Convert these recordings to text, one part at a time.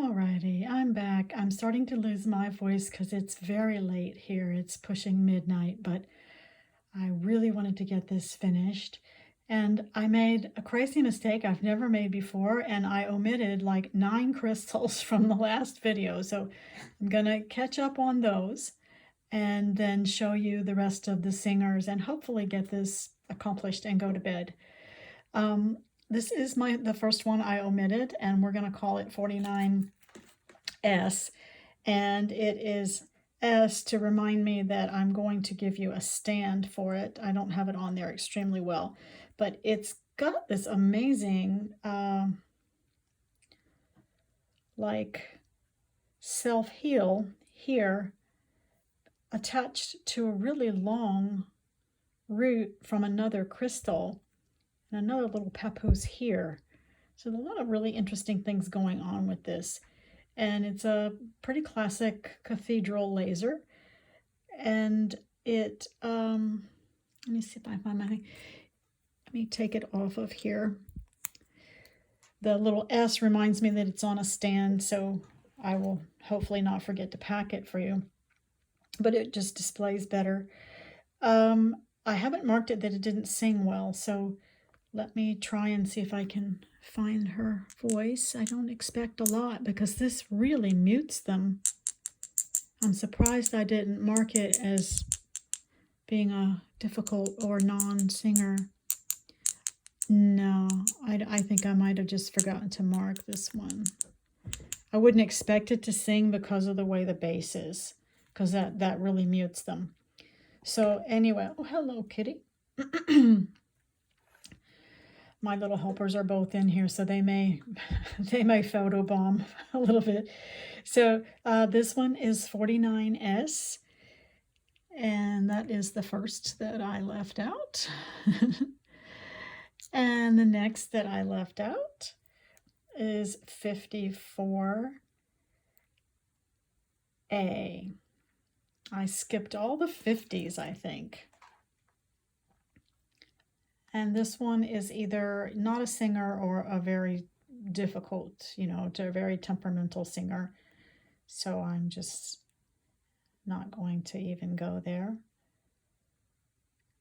Alrighty, I'm back. I'm starting to lose my voice because it's very late here. It's pushing midnight, but I really wanted to get this finished. And I made a crazy mistake I've never made before, and I omitted like 9 crystals from the last video. So I'm gonna catch up on those and then show you the rest of the singers and hopefully get this accomplished and go to bed. This is the first one I omitted, and we're going to call it 49S, and it is S to remind me that I'm going to give you a stand for it. I don't have it on there extremely well, but it's got this amazing like self-heal here attached to a really long root from another crystal. And another little papoose here. So a lot of really interesting things going on with this. And it's a pretty classic cathedral laser. And it, let me see if I find my thing. Let me take it off of here. The little S reminds me that it's on a stand, so I will hopefully not forget to pack it for you. But it just displays better. I haven't marked it that it didn't sing well, so let me try and see if I can find her voice. I don't expect a lot because this really mutes them. I'm surprised I didn't mark it as being a difficult or non-singer. No, I think I might have just forgotten to mark this one. I wouldn't expect it to sing because of the way the bass is, because that really mutes them. So anyway, oh, hello, kitty. My little helpers are both in here, so they may photobomb a little bit. So this one is 49S, and that is the first that I left out. And the next that I left out is 54A. I skipped all the 50s, I think. And this one is either not a singer or a very difficult, to a very temperamental singer. So I'm just not going to even go there.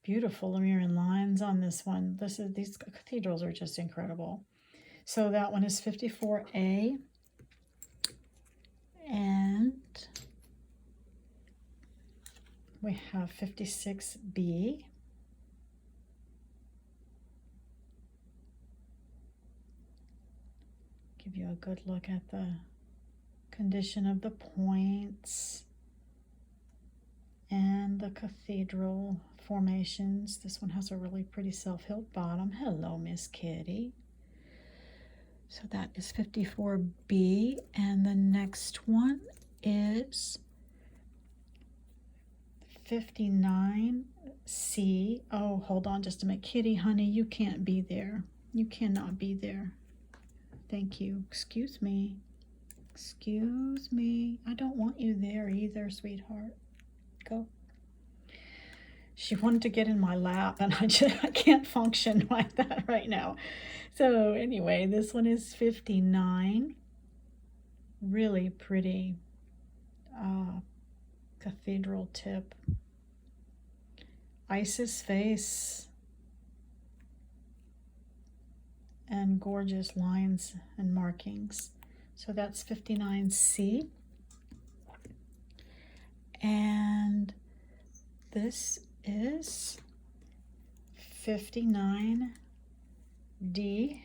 Beautiful Lemurian lines on this one. These cathedrals are just incredible. So that one is 54A. And we have 56B. Give you a good look at the condition of the points and the cathedral formations. This one has a really pretty self-healed bottom. Hello, Miss Kitty. So that is 54B, and the next one is 59C. Oh, hold on just a minute. Kitty, honey, you can't be there. You cannot be there. Thank you. Excuse me. Excuse me. I don't want you there either, sweetheart. Go. She wanted to get in my lap, and I can't function like that right now. So anyway, this one is 59. Really pretty cathedral tip. Isis face. And gorgeous lines and markings. So that's 59C. And this is 59D.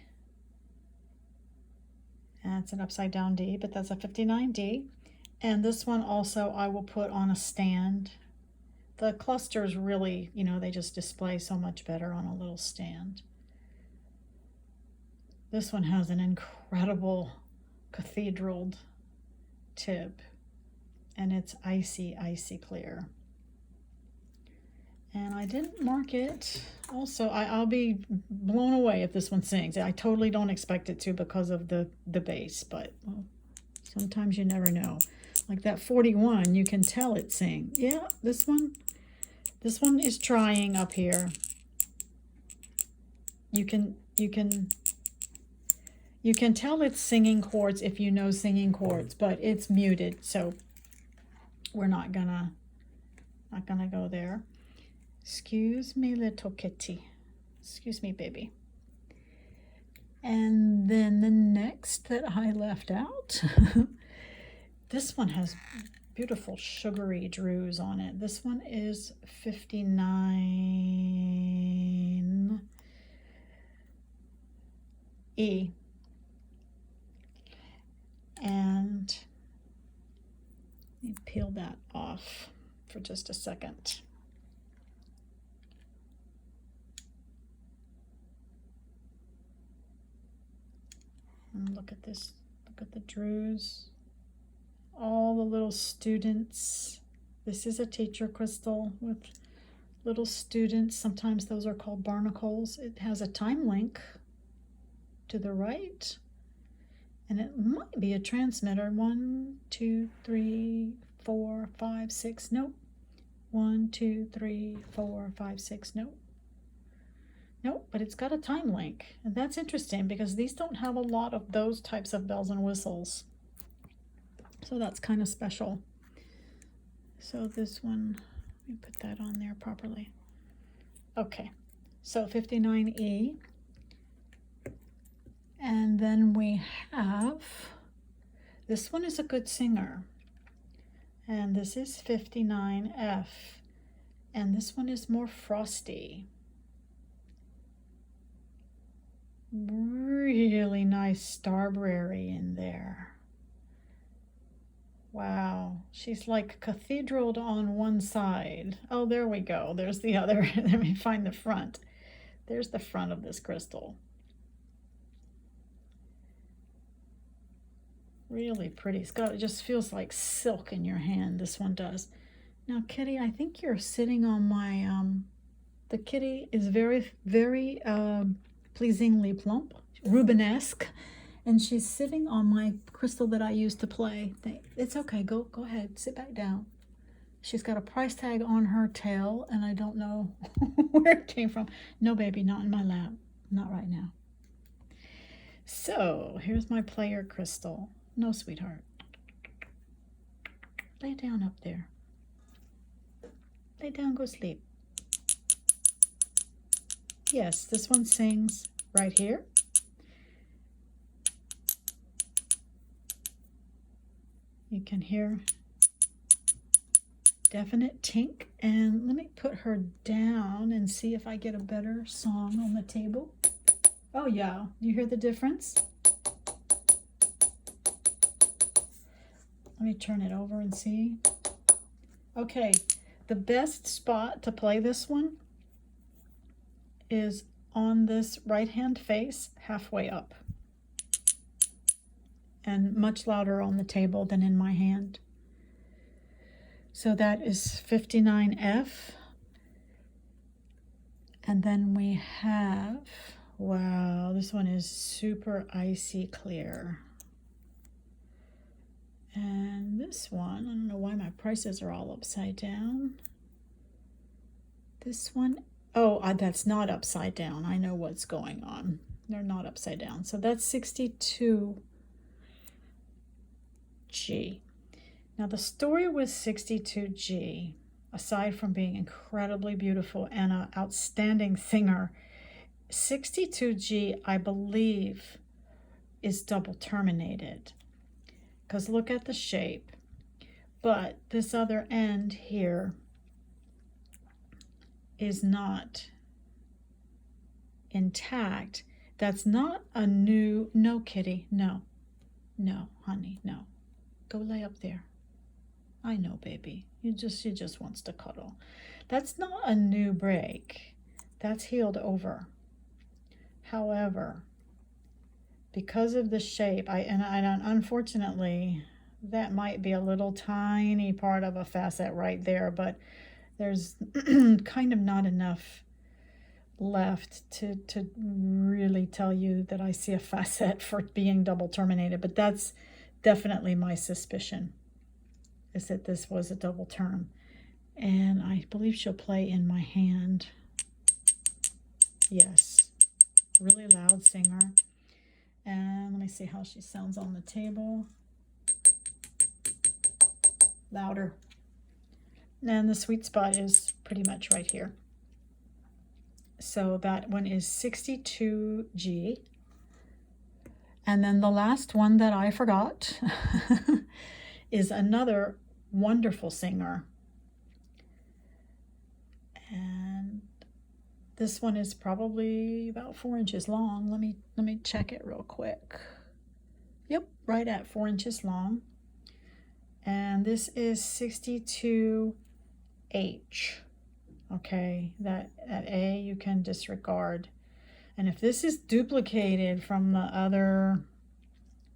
And it's an upside down D, but that's a 59D. And this one also I will put on a stand. The clusters really, they just display so much better on a little stand. This one has an incredible cathedral tip, and it's icy, icy clear. And I didn't mark it. Also, I'll be blown away if this one sings. I totally don't expect it to because of the bass, but well, sometimes you never know. Like that 41, you can tell it sing. Yeah, this one is trying up here. You can You can tell it's singing chords if you know singing chords, but it's muted, so we're not gonna go there. Excuse me, little kitty. Excuse me, baby. And then the next that I left out, this one has beautiful sugary drues on it. This one is 59E. And let me peel that off for just a second. And look at this, look at the drues. All the little students. This is a teacher crystal with little students. Sometimes those are called barnacles. It has a time link to the right. And it might be a transmitter. 1, 2, 3, 4, 5, 6. Nope. 1, 2, 3, 4, 5, 6. Nope. Nope, but it's got a time link. And that's interesting because these don't have a lot of those types of bells and whistles. So that's kind of special. So this one, let me put that on there properly. Okay, so 59E. And then we have, this one is a good singer. And this is 59F. And this one is more frosty. Really nice Starberry in there. Wow, she's like cathedraled on one side. Oh, there we go. There's the other. Let me find the front. There's the front of this crystal. Really pretty. It just feels like silk in your hand. This one does. Now, Kitty, I think you're sitting on my, the kitty is very, very pleasingly plump, Rubenesque. And she's sitting on my crystal that I use to play. It's okay, go ahead, sit back down. She's got a price tag on her tail, and I don't know where it came from. No, baby, not in my lap, not right now. So, here's my player crystal. No, sweetheart. Lay down up there. Lay down, go sleep. Yes, this one sings right here. You can hear definite tink. And let me put her down and see if I get a better song on the table. Oh yeah, you hear the difference? Let me turn it over and see. Okay, the best spot to play this one is on this right-hand face, halfway up. And much louder on the table than in my hand. So that is 59F. And then we have, wow, this one is super icy clear. And this one, I don't know why my prices are all upside down. This one, oh, that's not upside down. I know what's going on. They're not upside down. So that's 62G. Now the story with 62G, aside from being incredibly beautiful and an outstanding singer, 62G, I believe, is double terminated. Because look at the shape. But this other end here is not intact. That's not a new, no, kitty, no, no, honey, no. Go lay up there. I know, baby. She just wants to cuddle. That's not a new break. That's healed over. However, because of the shape, and unfortunately, that might be a little tiny part of a facet right there, but there's kind of not enough left to really tell you that I see a facet for being double terminated, but that's definitely my suspicion, is that this was a double term. And I believe she'll play in my hand. Yes, really loud singer. And let me see how she sounds on the table. Louder. And the sweet spot is pretty much right here. So that one is 62G. And then the last one that I forgot is another wonderful singer. And this one is probably about 4 inches long. Let me check it real quick. Yep, right at 4 inches long. And this is 62H. Okay, that A you can disregard. And if this is duplicated from the other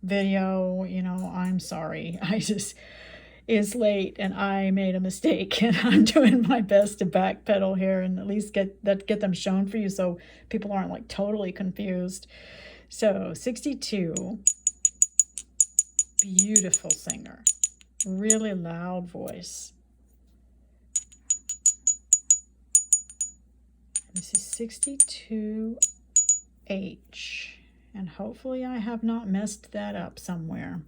video, you know, I'm sorry. It's late and I made a mistake, and I'm doing my best to backpedal here and at least get them shown for you so people aren't like totally confused. So 62, beautiful singer, really loud voice. This is 62H, and hopefully I have not messed that up somewhere.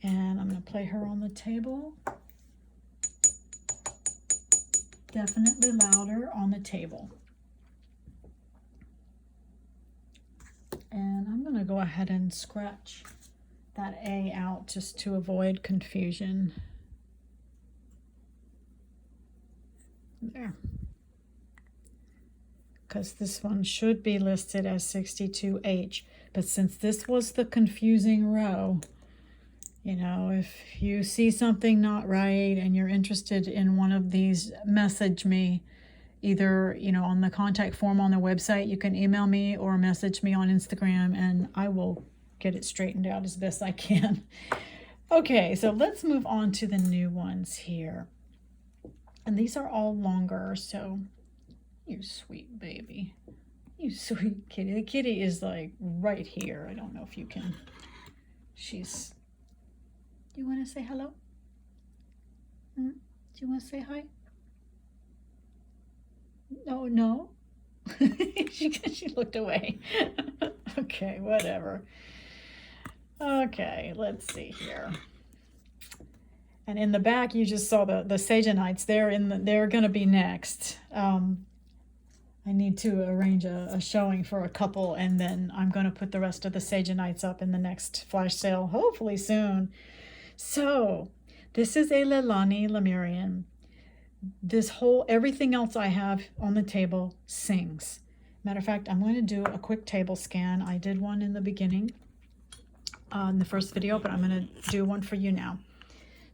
And I'm going to play her on the table. Definitely louder on the table. And I'm going to go ahead and scratch that A out just to avoid confusion. There. Because this one should be listed as 62H. But since this was the confusing row, you know, if you see something not right and you're interested in one of these, message me. Either, you know, on the contact form on the website, you can email me or message me on Instagram, and I will get it straightened out as best I can. Okay, so let's move on to the new ones here. And these are all longer, so you sweet baby. You sweet kitty. The kitty is like right here. I don't know if you can. She's... Do you want to say hello? Do you want to say hi? No. She looked away. Okay, whatever. Okay, let's see here. And in the back, you just saw the Sagenites. They're going to be next. I need to arrange a showing for a couple, and then I'm going to put the rest of the Sagenites up in the next flash sale, hopefully soon. So, this is a Leilani Lemurian. Everything else I have on the table sings. Matter of fact, I'm going to do a quick table scan. I did one in the beginning, in the first video, but I'm going to do one for you now.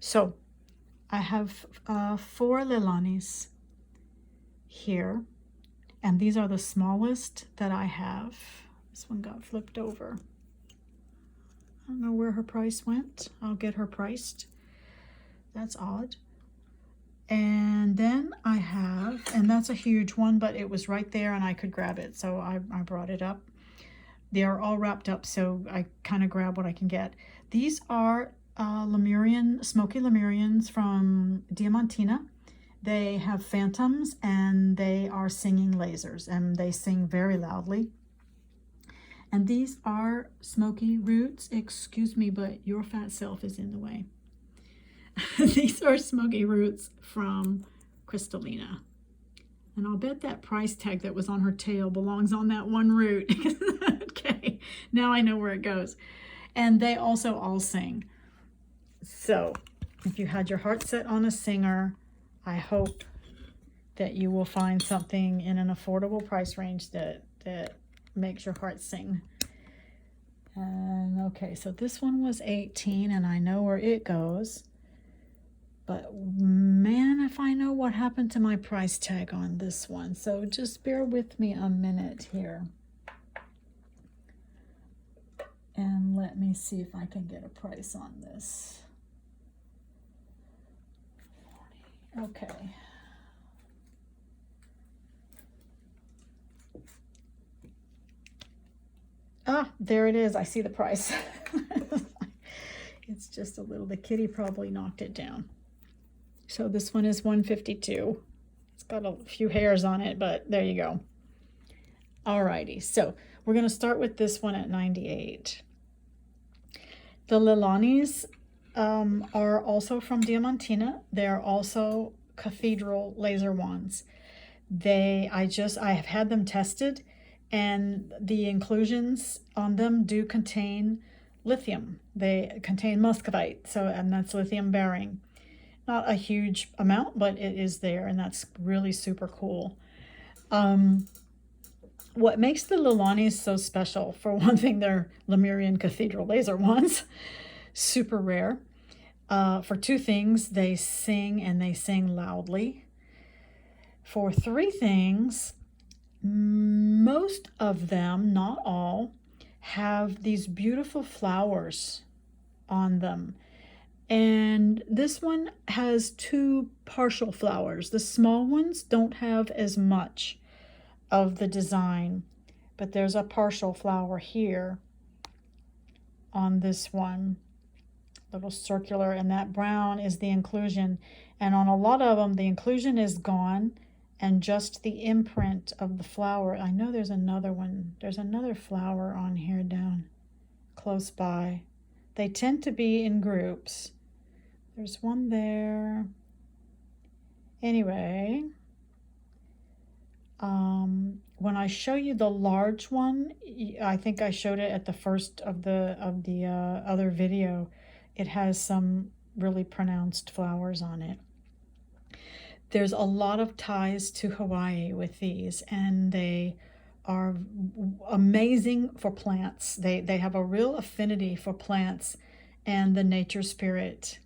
So, I have 4 Leilanis here, and these are the smallest that I have. This one got flipped over. I don't know where her price went. I'll get her priced. That's odd. And then I have, and that's a huge one, but it was right there and I could grab it, so I brought it up. They are all wrapped up, so I kind of grab what I can get. These are Lemurian, Smokey Lemurians from Diamantina. They have phantoms and they are singing lasers, and they sing very loudly. And these are Smokey roots. Excuse me, but your fat self is in the way. These are Smokey roots from Crystalina. And I'll bet that price tag that was on her tail belongs on that one root. Okay, now I know where it goes. And they also all sing. So if you had your heart set on a singer, I hope that you will find something in an affordable price range that makes your heart sing. And okay, so this one was 18, and I know where it goes. But man, if I know what happened to my price tag on this one. So just bear with me a minute here. And let me see if I can get a price on this. Okay. Ah, there it is. I see the price. It's just a little, the kitty probably knocked it down. So this one is $152. It's got a few hairs on it, but there you go. Alrighty, so we're going to start with this one at 98. The Leilanis are also from Diamantina. They're also Cathedral laser wands. I have had them tested, and the inclusions on them do contain lithium. They contain muscovite, and that's lithium bearing. Not a huge amount, but it is there, and that's really super cool. What makes the Leilanis so special, for one thing, they're Lemurian Cathedral laser wands, super rare. For two things, they sing, and they sing loudly. For three things, most of them, not all, have these beautiful flowers on them. And this one has two partial flowers. The small ones don't have as much of the design, but there's a partial flower here on this one, little circular, and that brown is the inclusion. And on a lot of them, the inclusion is gone and just the imprint of the flower. I know there's another one. There's another flower on here down close by. They tend to be in groups. There's one there. Anyway, when I show you the large one, I think I showed it at the first of the other video. It has some really pronounced flowers on it. There's a lot of ties to Hawaii with these, and they are amazing for plants. They have a real affinity for plants and the nature spirit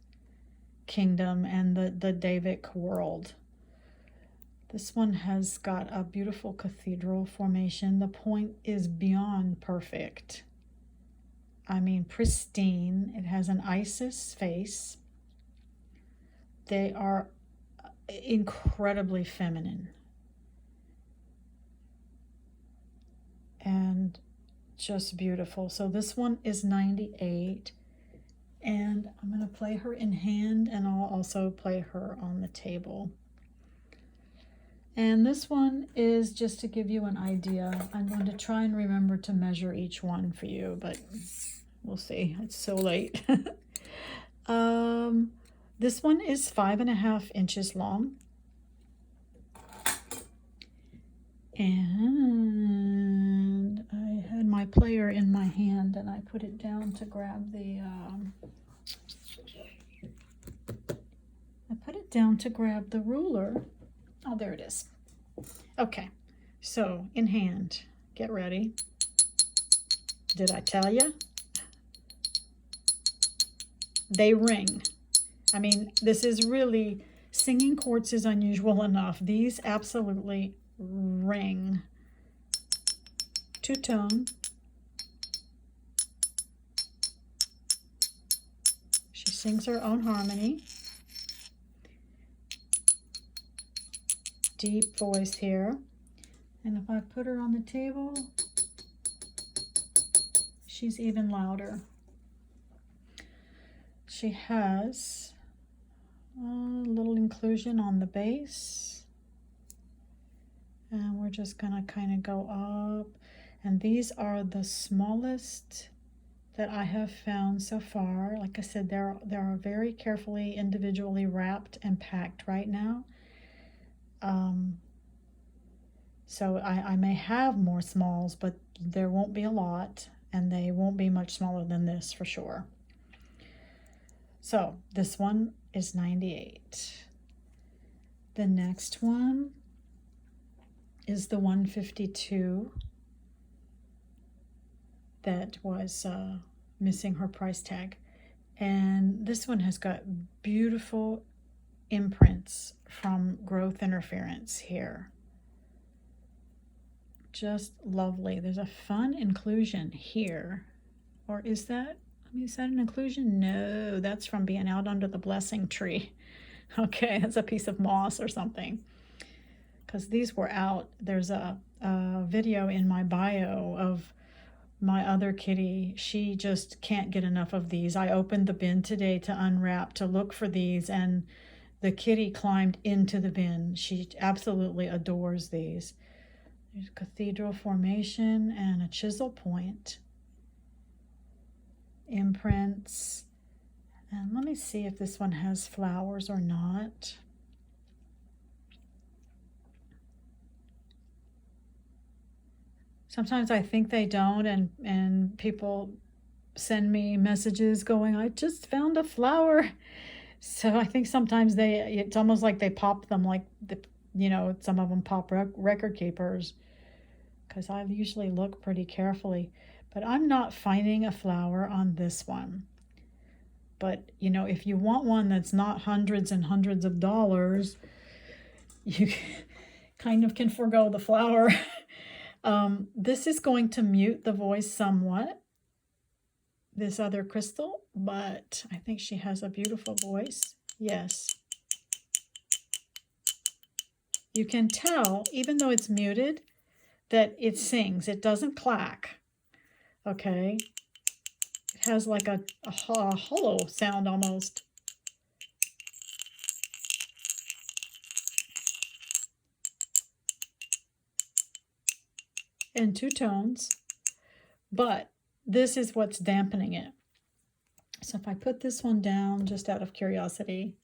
kingdom and the Davic world. This one has got a beautiful cathedral formation. The point is beyond perfect. I mean, pristine. It has an Isis face. They are incredibly feminine and just beautiful. So this one is 98, and I'm going to play her in hand, and I'll also play her on the table. And this one is just to give you an idea. I'm going to try and remember to measure each one for you, but we'll see. It's so late. This one is 5.5 inches long. And I had my player in my hand, and I put it down to grab the ruler. Oh, there it is. Okay, so in hand, get ready. Did I tell you? They ring. I mean, this is really, singing quartz is unusual enough. These absolutely ring. Two-tone. She sings her own harmony. Deep voice here. And if I put her on the table, she's even louder. She has a little inclusion on the base. And we're just gonna kind of go up. And these are the smallest that I have found so far. Like I said, they are very carefully, individually wrapped and packed right now. So I may have more smalls, but there won't be a lot, and they won't be much smaller than this for sure. So this one is 98. The next one is the 152 that was missing her price tag. And this one has got beautiful imprints from growth interference here. Just lovely. There's a fun inclusion here. Or is that an inclusion? No, that's from being out under the blessing tree. Okay, that's a piece of moss or something. Because these were out. There's a video in my bio of my other kitty. She just can't get enough of these. I opened the bin today to unwrap to look for these, and the kitty climbed into the bin. She absolutely adores these. There's cathedral formation and a chisel point. Imprints. And let me see if this one has flowers or not. Sometimes I think they don't, and people send me messages going, I just found a flower. So I think sometimes it's almost like they pop them, like some of them pop record keepers, because I usually look pretty carefully. But I'm not finding a flower on this one. But if you want one that's not hundreds and hundreds of dollars, you kind of can forego the flower. This is going to mute the voice somewhat, this other crystal, but I think she has a beautiful voice. Yes. You can tell, even though it's muted, that it sings. It doesn't clack. Okay. It has like a hollow sound almost. And two tones, but this is what's dampening it. So if I put this one down just out of curiosity,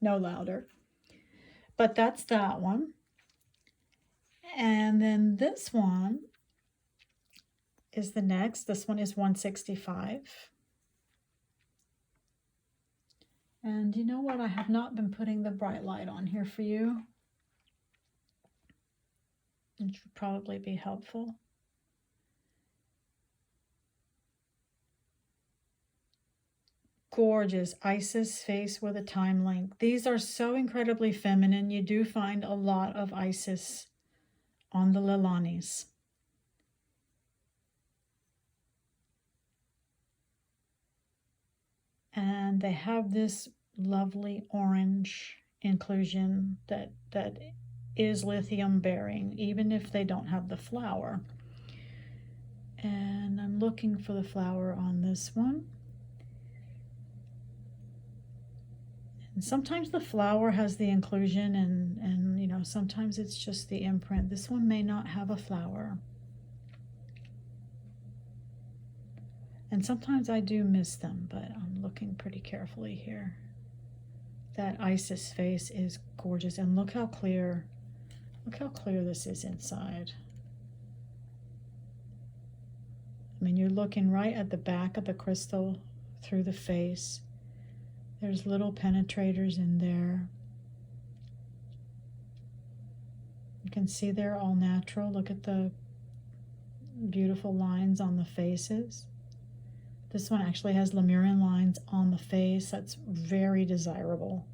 no louder, but that's that one. And then this one is the next. This one is 165. And you know what? I have not been putting the bright light on here for you. It should probably be helpful. Gorgeous Isis face with a time link. These are so incredibly feminine. You do find a lot of Isis on the Leilanis. And they have this lovely orange inclusion that is lithium bearing, even if they don't have the flower. And I'm looking for the flower on this one. And sometimes the flower has the inclusion, and sometimes it's just the imprint. This one may not have a flower. And sometimes I do miss them, but I'm looking pretty carefully here. That Isis face is gorgeous, and look how clear this is inside. I mean, you're looking right at the back of the crystal through the face. There's little penetrators in there. You can see they're all natural. Look at the beautiful lines on the faces. This one actually has Lemurian lines on the face. That's very desirable.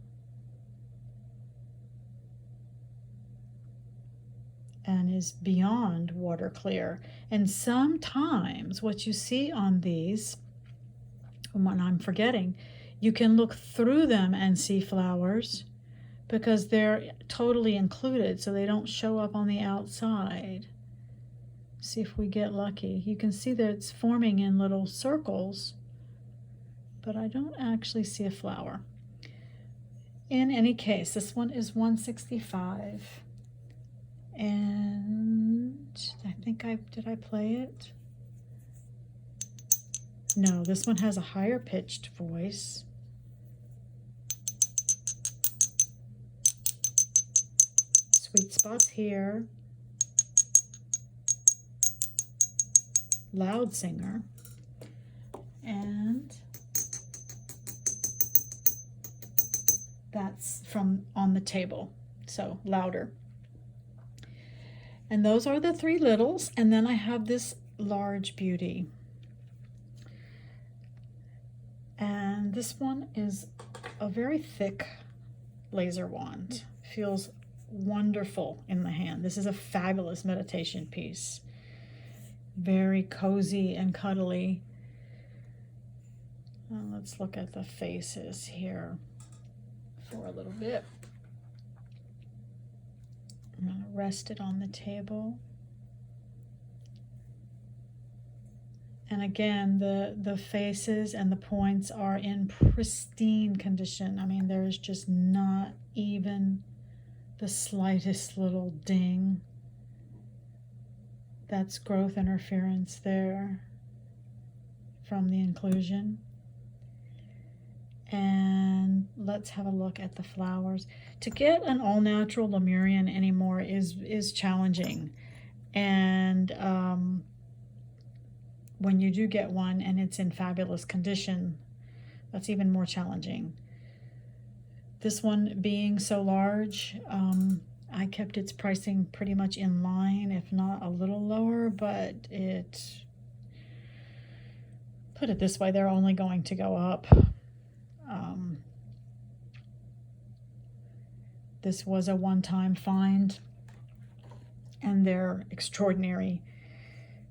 And is beyond water clear. And sometimes what you see on these, when I'm forgetting, you can look through them and see flowers because they're totally included, so they don't show up on the outside. See if we get lucky. You can see that it's forming in little circles, but I don't actually see a flower. In any case, this one is 165. And I think did I play it? No, this one has a higher pitched voice. Sweet spots here. Loud singer. And that's from on the table, so louder. And those are the three littles, and then I have this large beauty. And this one is a very thick laser wand. Feels wonderful in the hand. This is a fabulous meditation piece. Very cozy and cuddly. Let's look at the faces here for a little bit. I'm going to rest it on the table. And again, the faces and the points are in pristine condition. I mean, there's just not even the slightest little ding. That's growth interference there from the inclusion. And let's have a look at the flowers. To get an all-natural Lemurian anymore is challenging. And when you do get one and it's in fabulous condition, that's even more challenging. This one being so large, I kept its pricing pretty much in line, if not a little lower, but put it this way, they're only going to go up. This was a one-time find, and they're extraordinary.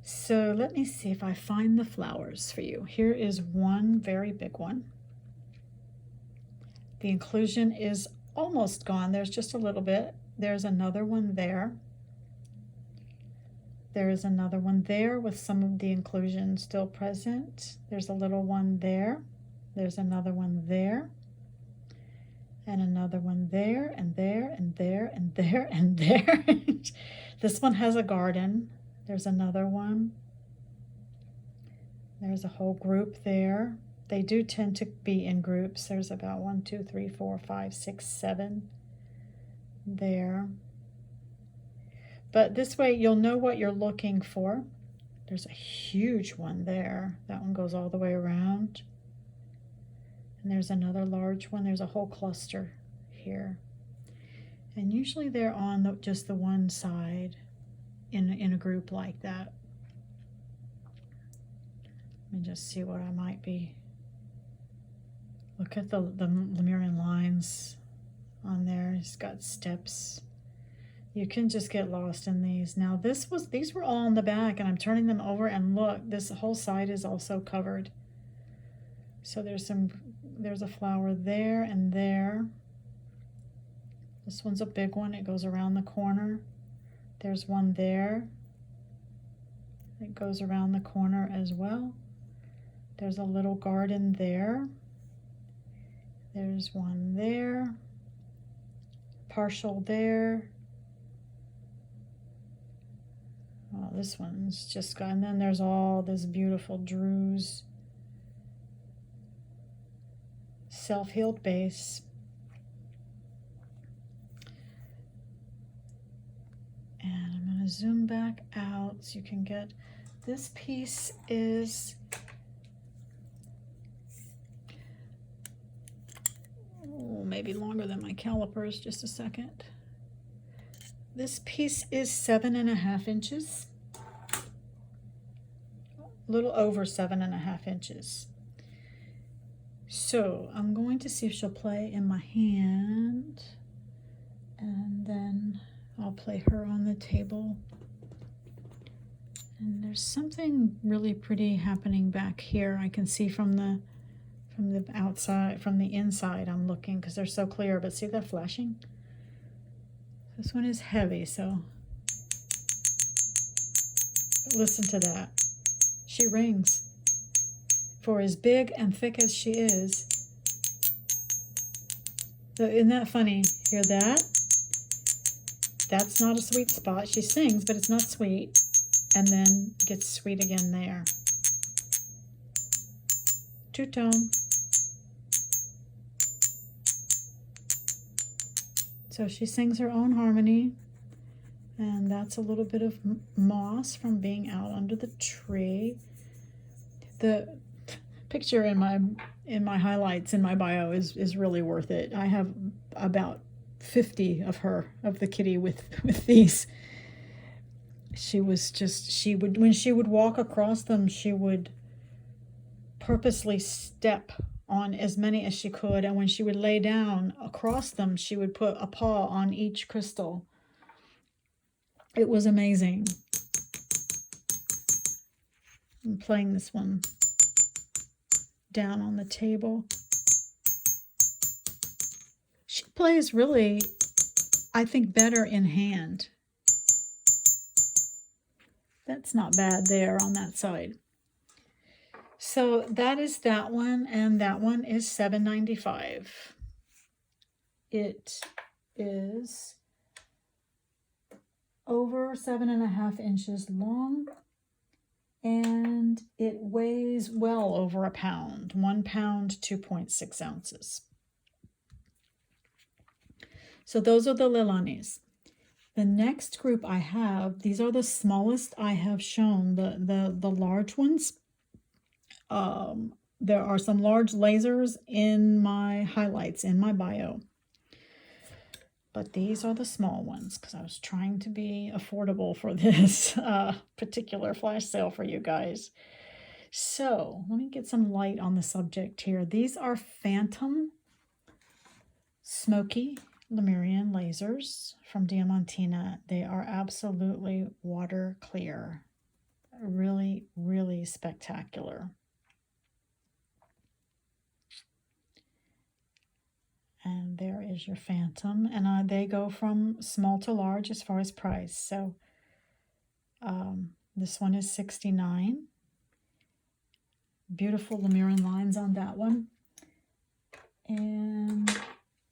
So let me see if I find the flowers for you. Here is one very big one. The inclusion is almost gone. There's just a little bit. There's another one there. There is another one there with some of the inclusion still present. There's a little one there. There's another one there. And another one there, and there, and there, and there, and there. This one has a garden. There's another one. There's a whole group there. They do tend to be in groups. There's about 1, 2, 3, 4, 5, 6, 7 there. But this way you'll know what you're looking for. There's a huge one there. That one goes all the way around. And there's another large one. There's a whole cluster here. And usually they're on just the one side in a group like that. Let me just see what I might be. Look at the Lemurian lines on there. It's got steps. You can just get lost in these. Now these were all on the back, and I'm turning them over, and look, this whole side is also covered. So there's a flower there and there. This one's a big one. It goes around the corner. There's one there. It goes around the corner as well. There's a little garden there. There's one there. Partial there. Oh, this one's just got, and then there's all this beautiful druze. Self-healed base. And I'm going to zoom back out so you can get, this piece is, oh, maybe longer than my calipers, just a second. This piece is 7.5 inches, a little over 7.5 inches. So I'm going to see if she'll play in my hand, and then I'll play her on the table. And there's something really pretty happening back here. I can see from the outside, from the inside I'm looking, because they're so clear, but see that flashing? This one is heavy, so listen to that. She rings. For as big and thick as she is. So isn't that funny? Hear that? That's not a sweet spot. She sings, but it's not sweet. And then gets sweet again there. Two-tone. So she sings her own harmony. And that's a little bit of moss from being out under the tree. The picture in my highlights in my bio is really worth it. I have about 50 of the kitty with these. She would, when she would walk across them, she would purposely step on as many as she could, and when she would lay down across them, she would put a paw on each crystal. It was amazing. I'm playing this one down on the table. She plays really, I think, better in hand. That's not bad there on that side. So that is that one, and that one is $7.95. It is over 7.5 inches long, and it weighs well over a pound, 1 pound, 2.6 ounces. So those are the Leilanis. The next group I have, these are the smallest I have shown, the large ones. There are some large lasers in my highlights, in my bio. But these are the small ones because I was trying to be affordable for this particular flash sale for you guys. So let me get some light on the subject here. These are Phantom Smokey Lemurian lasers from Diamantina. They are absolutely water clear. Really, really spectacular. And there is your Phantom, and they go from small to large as far as price. So this one is $69. Beautiful Lemurian lines on that one. And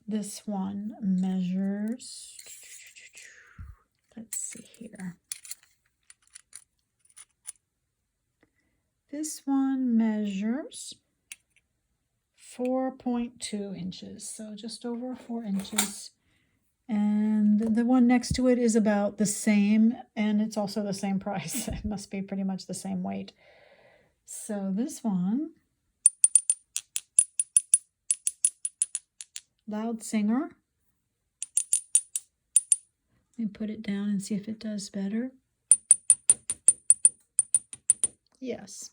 this one measures, let's see here. This one measures 4.2 inches, so just over 4 inches. And the one next to it is about the same, and it's also the same price. It must be pretty much the same weight. So this one, Loud Singer. Let me put it down and see if it does better. Yes.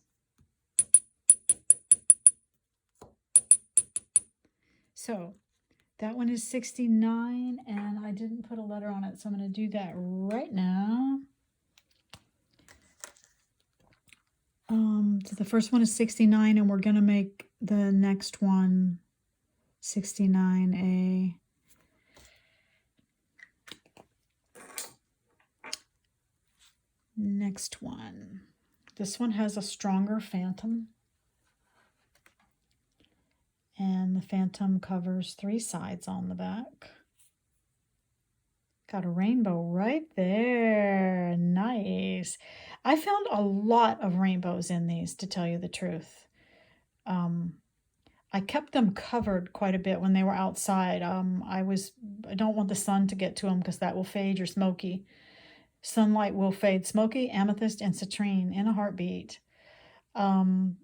So that one is $69, and I didn't put a letter on it, so I'm going to do that right now. So the first one is $69, and we're going to make the next one $69A. Next one. This one has a stronger Phantom. And the Phantom covers 3 sides on the back. Got a rainbow right there. Nice. I found a lot of rainbows in these, to tell you the truth. I kept them covered quite a bit when they were outside. I don't want the sun to get to them because that will fade your Smokey. Sunlight will fade Smokey, amethyst, and citrine in a heartbeat,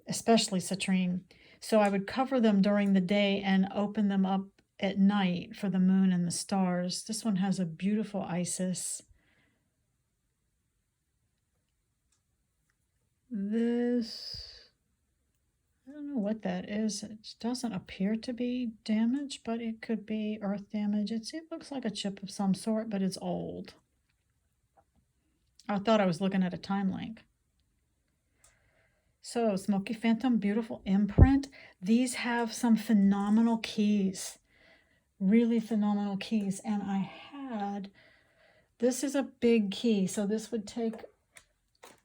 especially citrine. So I would cover them during the day and open them up at night for the moon and the stars. This one has a beautiful Isis. This, I don't know what that is. It doesn't appear to be damage, but it could be earth damage. It looks like a chip of some sort, but it's old. I thought I was looking at a time link. So Smokey Phantom, beautiful imprint. These have some phenomenal keys, really phenomenal keys. And this is a big key, so this would take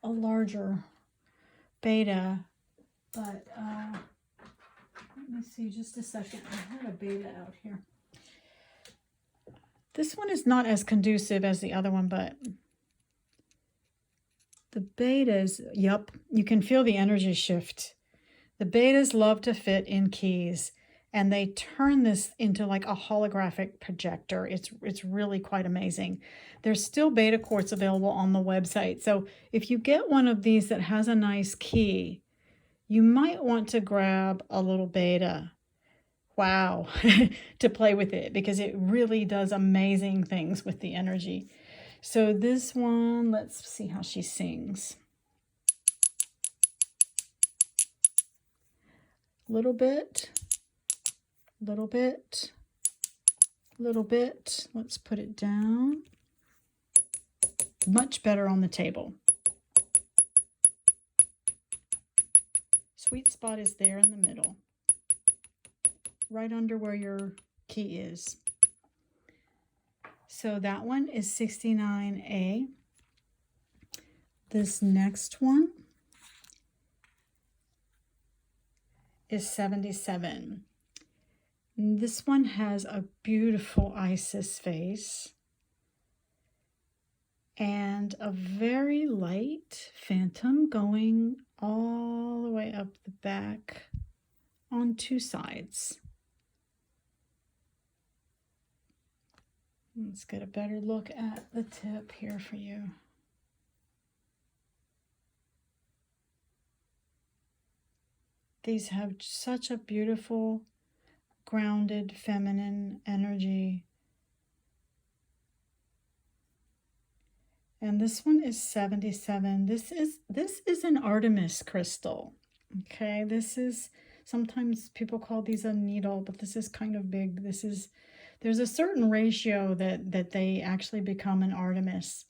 a larger beta, but let me see just a second. I had a beta out here. This one is not as conducive as the other one, but the betas, yep, you can feel the energy shift. The betas love to fit in keys, and they turn this into like a holographic projector. It's really quite amazing. There's still beta quartz available on the website. So if you get one of these that has a nice key, you might want to grab a little beta. Wow, to play with it, because it really does amazing things with the energy. So this one, let's see how she sings. Little bit, little bit, little bit. Let's put it down. Much better on the table. Sweet spot is there in the middle, right under where your key is. So that one is $69A. This next one is $77. This one has a beautiful Isis face. and a very light phantom going all the way up the back on two sides. Let's get a better look at the tip here for you. These have such a beautiful, grounded, feminine energy. And this one is 77. This is an Artemis crystal. Okay, this is, sometimes people call these a needle, but this is kind of big. There's a certain ratio that they actually become an Artemis.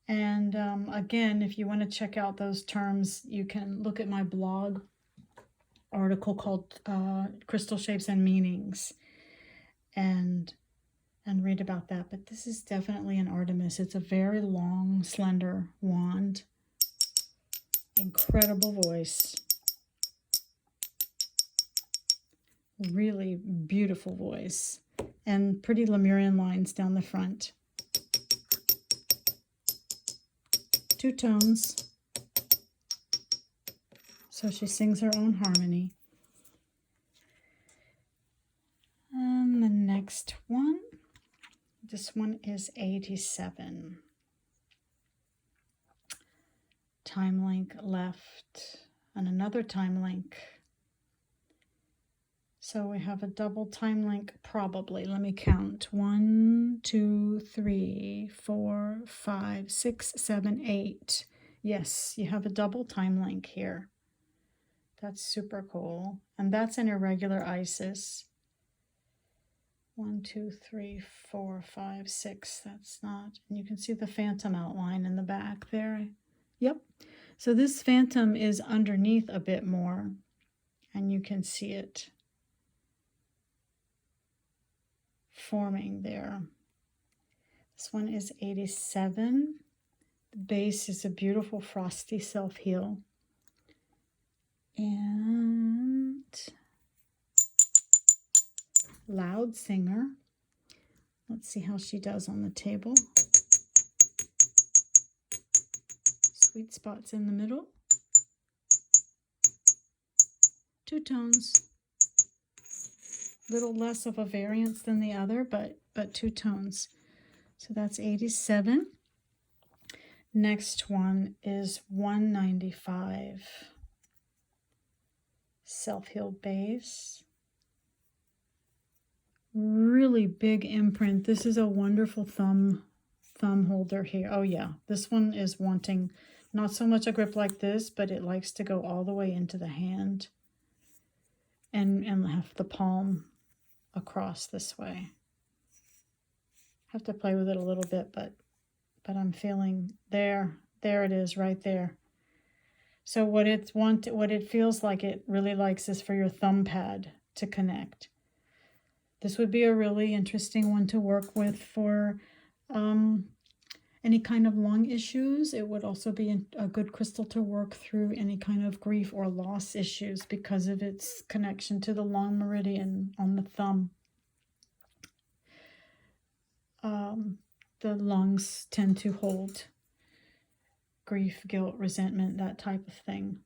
And again, if you want to check out those terms, you can look at my blog article called Crystal Shapes and Meanings and read about that. But this is definitely an Artemis. It's a very long, slender wand. Incredible voice. Really beautiful voice. And pretty Lemurian lines down the front. Two tones. So she sings her own harmony. And the next one, this one is 87. Time link left and another time link. So we have a double time link probably. Let me count. 1, 2, 3, 4, 5, 6, 7, 8. Yes, you have a double time link here. That's super cool. And that's an irregular Isis. 1, 2, 3, 4, 5, 6. That's not. And you can see the phantom outline in the back there. Yep. So this phantom is underneath a bit more. And you can see it forming there. This one is 87. The base is a beautiful frosty self-heal. And loud singer. Let's see how she does on the table. Sweet spots in the middle. Two tones. Little less of a variance than the other, but two tones. So that's 87. Next one is 195. Self-heal base. Really big imprint. This is a wonderful thumb holder here. Oh yeah, this one is wanting not so much a grip like this, but it likes to go all the way into the hand and have the palm across this way. Have to play with it a little bit, but I'm feeling there it is right there. So what it feels like it really likes is for your thumb pad to connect. This would be a really interesting one to work with for any kind of lung issues. It would also be a good crystal to work through any kind of grief or loss issues because of its connection to the long meridian on the thumb. The lungs tend to hold grief, guilt, resentment, that type of thing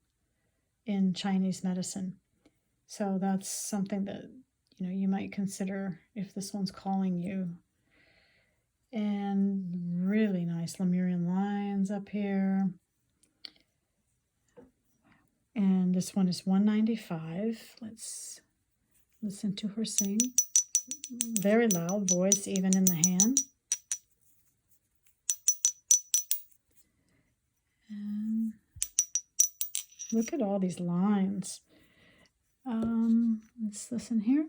in Chinese medicine. So that's something that you might consider if this one's calling you. And really nice Lemurian lines up here. And this one is 195. Let's listen to her sing. Very loud voice, even in the hand. And look at all these lines. Let's listen here.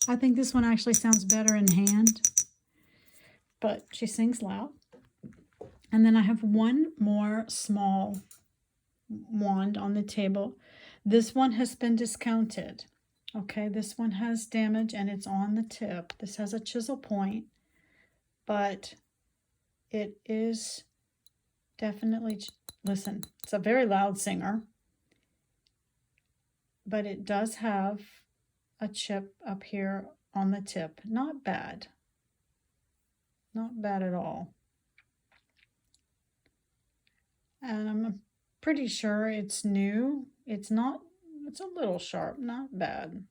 I think this one actually sounds better in hand, but she sings loud. And then I have one more small wand on the table. This one has been discounted. Okay, this one has damage and it's on the tip. This has a chisel point, but it is definitely, listen, it's a very loud singer, but it does have a chip up here on the tip. Not bad. Not bad at all. And I'm pretty sure it's new. It's a little sharp, not bad.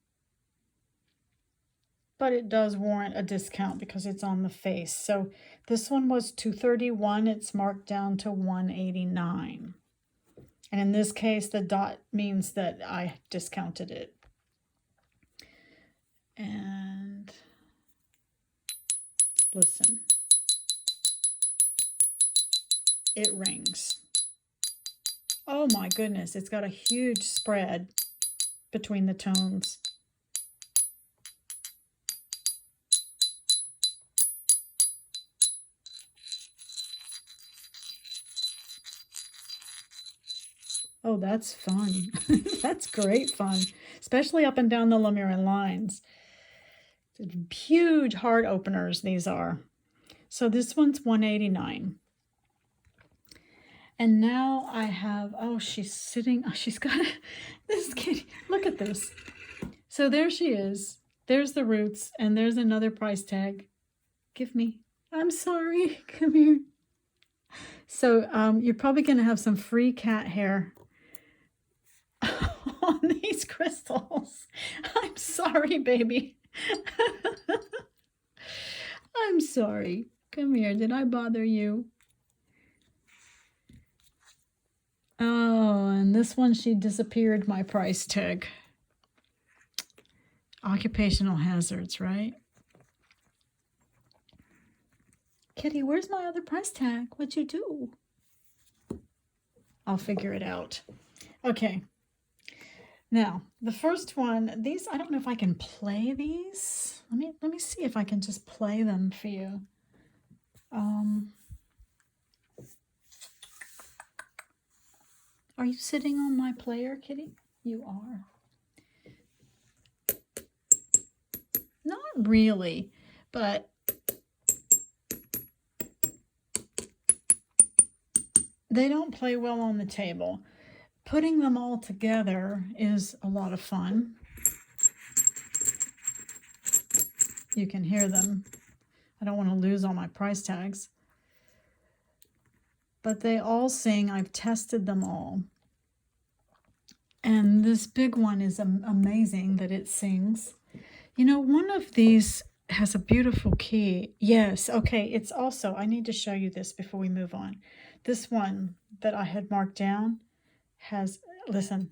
But it does warrant a discount because it's on the face. So this one was $231. It's marked down to $189. And in this case, the dot means that I discounted it. And listen. It rings. Oh my goodness, it's got a huge spread between the tones. Oh, that's fun. That's great fun, especially up and down the Lemurian lines. Huge heart openers these are. So this one's $189. And now I have, oh, she's sitting, oh, she's got this kitty. Look at this. So there she is. There's the roots, and there's another price tag. Give me, I'm sorry, come here. So you're probably going to have some free cat hair on these crystals. I'm sorry, baby. I'm sorry. Come here. Did I bother you? Oh, and this one, she disappeared my price tag. Occupational hazards, right? Kitty, where's my other price tag? What'd you do? I'll figure it out. Okay. Now, the first one, these, I don't know if I can play these. Let me see if I can just play them for you. Are you sitting on my player, Kitty? You are. Not really, but they don't play well on the table. Putting them all together is a lot of fun. You can hear them. I don't want to lose all my price tags. But they all sing. I've tested them all. And this big one is amazing that it sings. You know, one of these has a beautiful key. Yes, okay, it's also, I need to show you this before we move on. This one that I had marked down has, listen,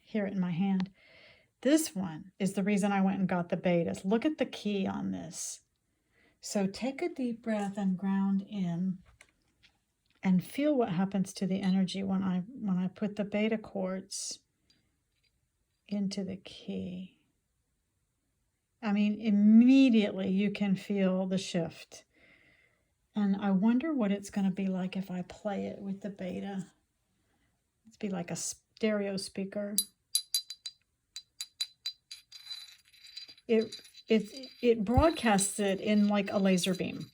hear it in my hand. This one is the reason I went and got the betas. Look at the key on this. So take a deep breath and ground in and feel what happens to the energy when I put the beta chords into the key. I mean, immediately you can feel the shift. And I wonder what it's going to be like if I play it with the beta. It's be like a stereo speaker. It broadcasts it in like a laser beam.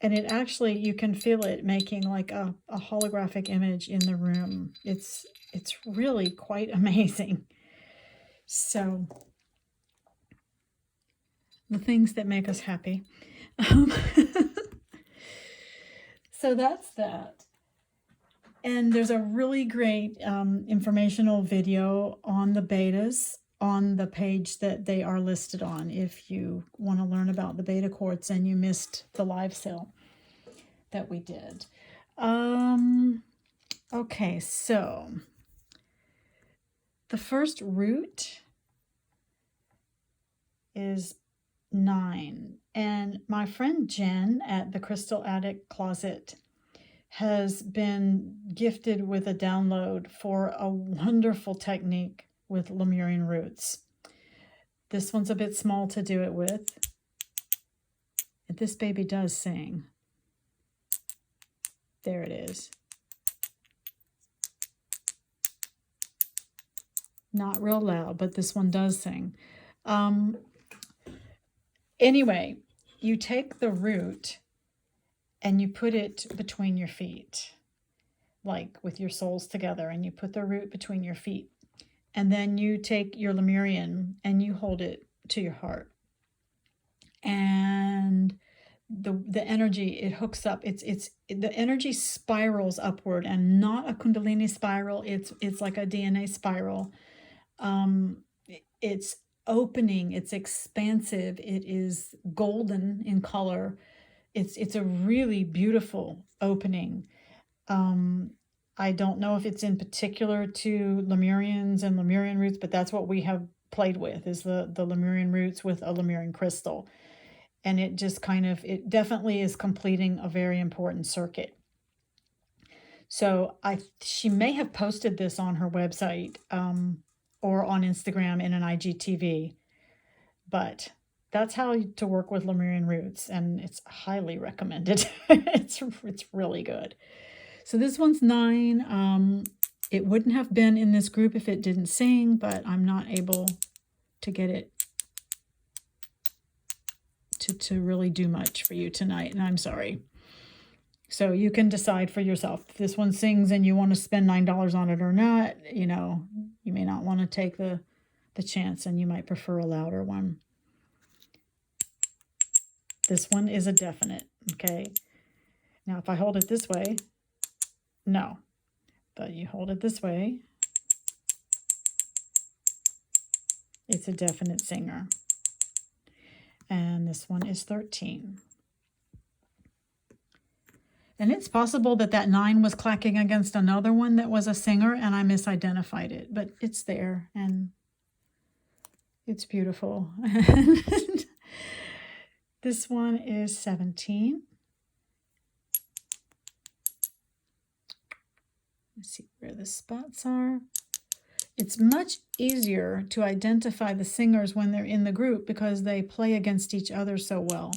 And it actually, you can feel it making like a holographic image in the room. It's really quite amazing. So the things that make us happy. So that's that. And there's a really great informational video on the betas on the page that they are listed on if you want to learn about the beta chords and you missed the live sale that we did. Okay, so the first root is 9. And my friend Jen at the Crystal Attic Closet has been gifted with a download for a wonderful technique with Lemurian roots. This one's a bit small to do it with. And this baby does sing. There it is. Not real loud, but this one does sing. Anyway, you take the root and you put it between your feet, like with your soles together, and you put the root between your feet. And then you take your Lemurian and you hold it to your heart. And the energy, it hooks up. The energy spirals upward, and not a Kundalini spiral. It's like a DNA spiral. It's opening, it's expansive, it is golden in color. It's a really beautiful opening. I don't know if it's in particular to Lemurians and Lemurian roots, but that's what we have played with, is the Lemurian roots with a Lemurian crystal. And it just kind of, it definitely is completing a very important circuit. So she may have posted this on her website or on Instagram in an IGTV, but that's how to work with Lemurian roots, and it's highly recommended. It's really good. So this one's 9. It wouldn't have been in this group if it didn't sing, but I'm not able to get it to really do much for you tonight, and I'm sorry. So you can decide for yourself if this one sings and you want to spend $9 on it or not. You know, you may not want to take the chance, and you might prefer a louder one. This one is a definite, okay? Now, if I hold it this way, no. But you hold it this way, it's a definite singer. And this one is 13. And it's possible that that 9 was clacking against another one that was a singer, and I misidentified it. But it's there, and it's beautiful. This one is 17. Let's see where the spots are. It's much easier to identify the singers when they're in the group because they play against each other so well.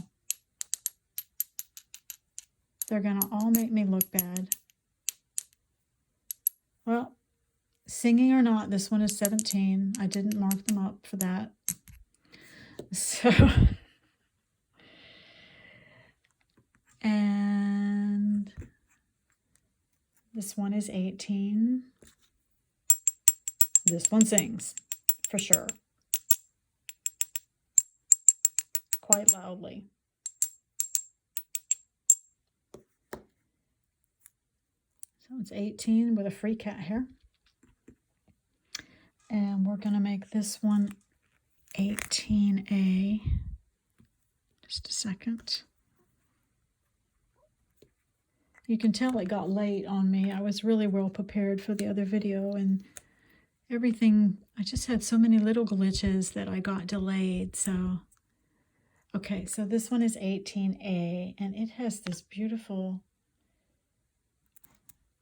They're going to all make me look bad. Well, singing or not, this one is 17. I didn't mark them up for that. So, and this one is 18. This one sings, for sure. Quite loudly. So it's 18 with a free cat hair. And we're going to make this one 18A. Just a second. You can tell it got late on me. I was really well prepared for the other video, and everything, I just had so many little glitches that I got delayed. So, okay, so this one is 18A, and it has this beautiful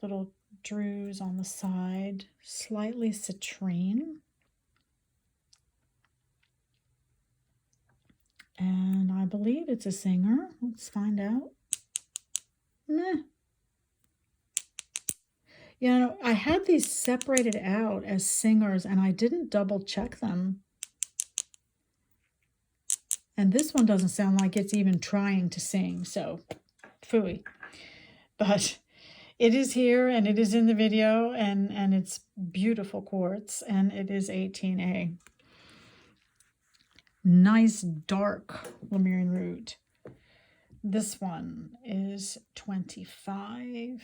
little druze on the side, slightly citrine. And I believe it's a singer. Let's find out. Meh. You know, I had these separated out as singers, and I didn't double check them. And this one doesn't sound like it's even trying to sing, so phooey. But it is here, and it is in the video, and it's beautiful quartz, and it is 18A. Nice dark Lemurian root. This one is 25.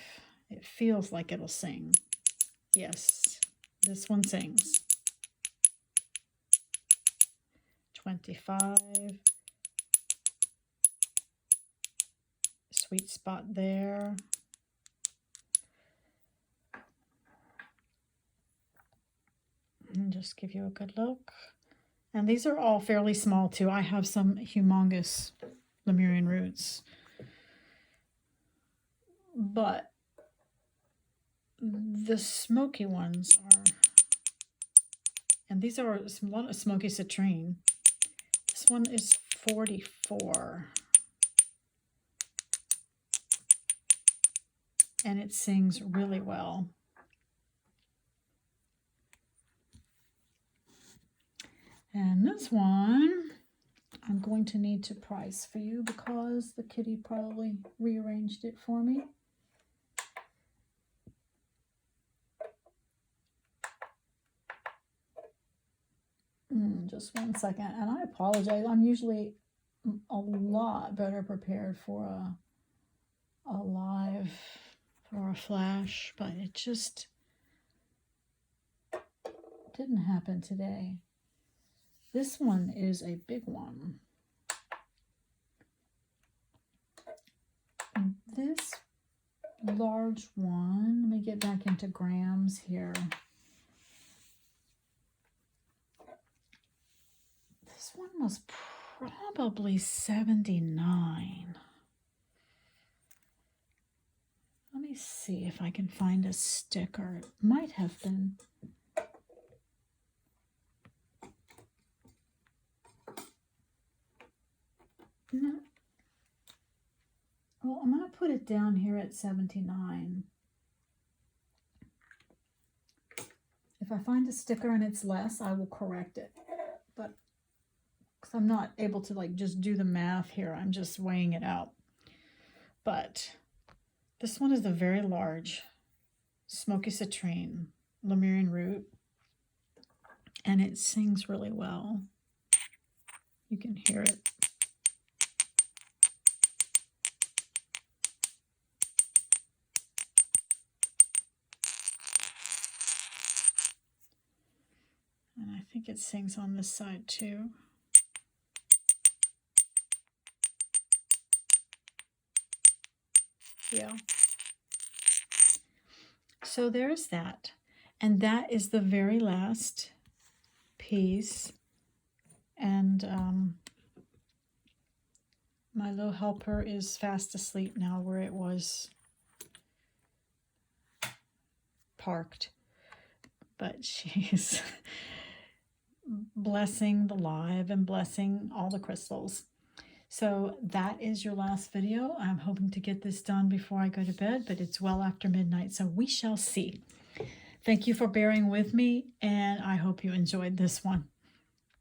It feels like it'll sing. Yes, this one sings. 25. Sweet spot there. And just give you a good look. And these are all fairly small too. I have some humongous Lemurian roots. But the smoky ones are, and these are a lot of smoky citrine. This one is 44. And it sings really well. And this one, I'm going to need to price for you because the kitty probably rearranged it for me. Just 1 second, and I apologize. I'm usually a lot better prepared for a live or a flash, but it just didn't happen today. This one is a big one. And this large one, let me get back into grams here. This one was probably 79. Let me see if I can find a sticker. It might have been. No. Well, I'm going to put it down here at 79. If I find a sticker and it's less, I will correct it. But because I'm not able to like just do the math here, I'm just weighing it out. But this one is the very large Smoky citrine Lemurian root, and it sings really well. You can hear it. And I think it sings on this side too. Yeah. So there's that. And that is the very last piece. And my little helper is fast asleep now where it was parked. But she's blessing the live and blessing all the crystals. So that is your last video. I'm hoping to get this done before I go to bed, but it's well after midnight, so we shall see. Thank you for bearing with me, and I hope you enjoyed this one.